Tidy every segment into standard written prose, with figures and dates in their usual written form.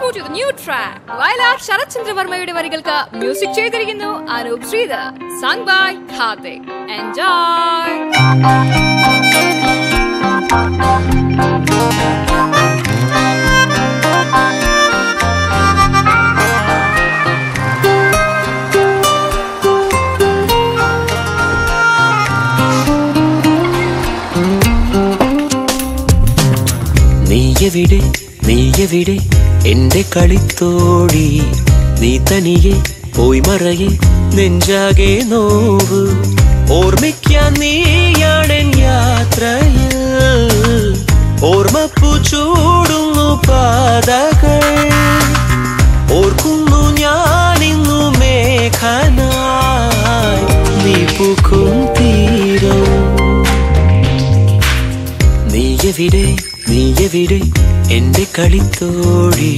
move to the new track. Vailar Sharat Chandra Varmayude varigalkku music cheydirikkunnu Anup Sridhar, sung by Karthik. Enjoy. നീയെവിടെ എന്റെ കളിത്തോഴി, നീ തനിയെ പോയി മറയെ നെഞ്ചാകെ now. ഓർമ്മിക്കാൻ നീയാണെൻ യാത്രയിൽ, ഓർമ്മപ്പൂ ചൂടുന്നു പാതകൾ. ഓർക്കുന്നു ഞാനിന്നു മേഘനായി, നീ പൂക്കും തീരം. നീയെവിടെ എന്റെ കളിത്തോഴി,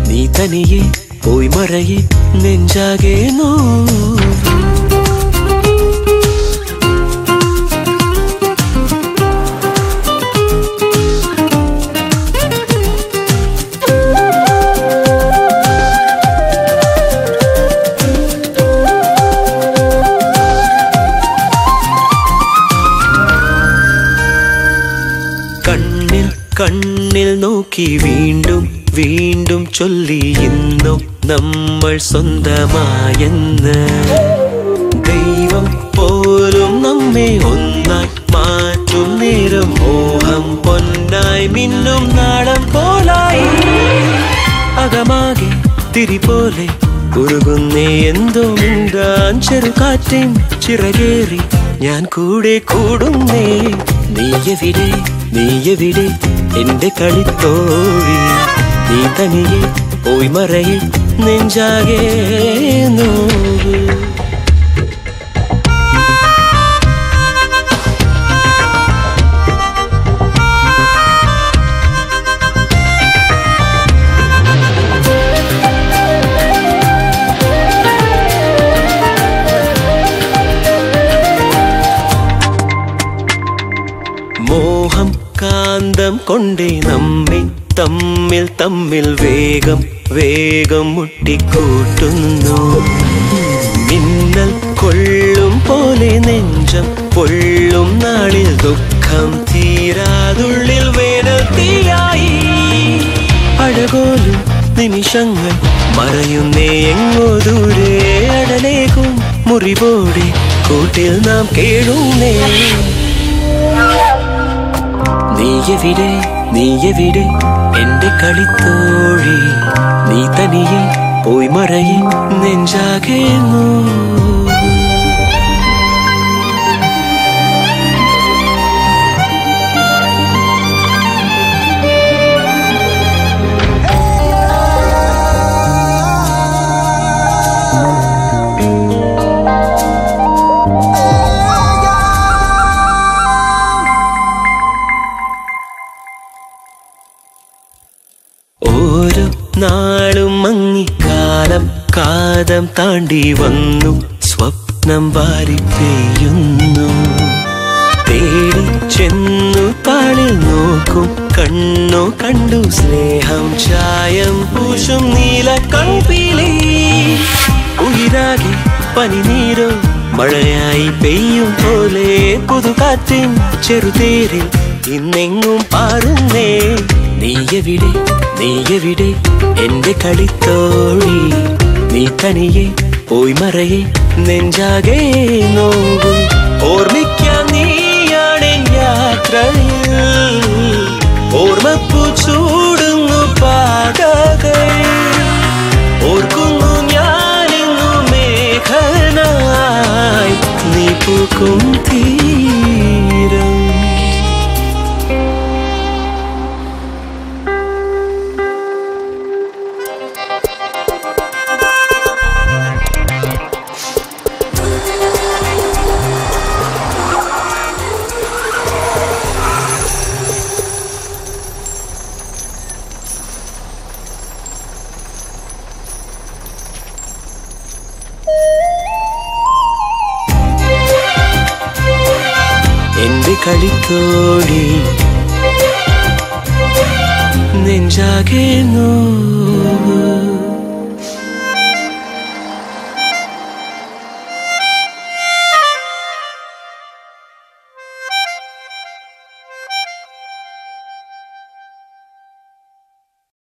നീ തനിയെ പോയി മറയെ നെഞ്ചാകെ നോവ്. കണ്ണിൽ നോക്കി വീണ്ടും വീണ്ടും ചൊല്ലി ഇന്നും നമ്മൾ സ്വന്തമായെന്ന്. ദൈവം പോലും നമ്മെ ഒന്നായി മാറ്റും നേരം, മോഹം പൊന്നായി മിന്നും നാളം പോലായി. അകമാകെ തിരി പോലെ ഉരുകുന്നേ എന്തോ മിണ്ടാൻ ചെറുകാറ്റിൻ ചിറകേറി ഞാൻ കൂടെ കൂടുന്നേ. നീയെവിടെ എന്റെ കളിത്തോഴി, നീ തനിയെ പോയി മറയെ നെഞ്ചാകെ നോവ്. മോഹം കാന്തം കൊണ്ടേ നമ്മെ തമ്മിൽ തമ്മിൽ വേഗം വേഗം മുട്ടിക്കൂട്ടുന്നു. മിന്നൽ കൊള്ളും പോലെ നെഞ്ചം പൊള്ളും നാളിൽ ദുഃഖം തീരാതുള്ളിൽ വേനൽ തീയായി. അഴകോലും നിമിഷങ്ങൾ മറയുന്നേ എങ്ങോ ദൂരെ, അടലേക്കും മുറിവോടെ കൂട്ടിൽ നാം കേഴുന്നേ. നീയെവിടെ എന്റെ കളിത്തോഴി, നീ തനിയെ പോയി മറയെ നെഞ്ചാകെ നോവ്. ഓരോ നാളും മങ്ങിക്കാലം കാതം താണ്ടി വന്നു, സ്വപ്നം വാരി പെയ്യുന്നു. തേടി ചെന്നു താളിൽ നോക്കും കണ്ണു കണ്ടു സ്നേഹം ചായം പൂശും നീല കൺപീലി. ഉയിരാകെ പനിനീരോ മഴയായി പെയ്യും പോലെ പുതുകാറ്റിൻ ചെറുതേരിൽ ഇന്നെങ്ങും പാറുന്നേ. നീയെവിടെ എന്റെ കളിത്തോഴി, നീ തനിയെ പോയി മറയെ നെഞ്ചാകെ നോവ്. ഓർമ്മിക്കാൻ നീയാണെൻ യാത്രയിൽ, ഓർമ്മപ്പൂ ചൂടുന്നു പാതകൾ. ഓർക്കുന്നു ഞാനിന്നു മേഘനായി, നീ പൂക്കും തീരം. എന്റെ കളിത്തോഴി, നെഞ്ചാകെ നോവ്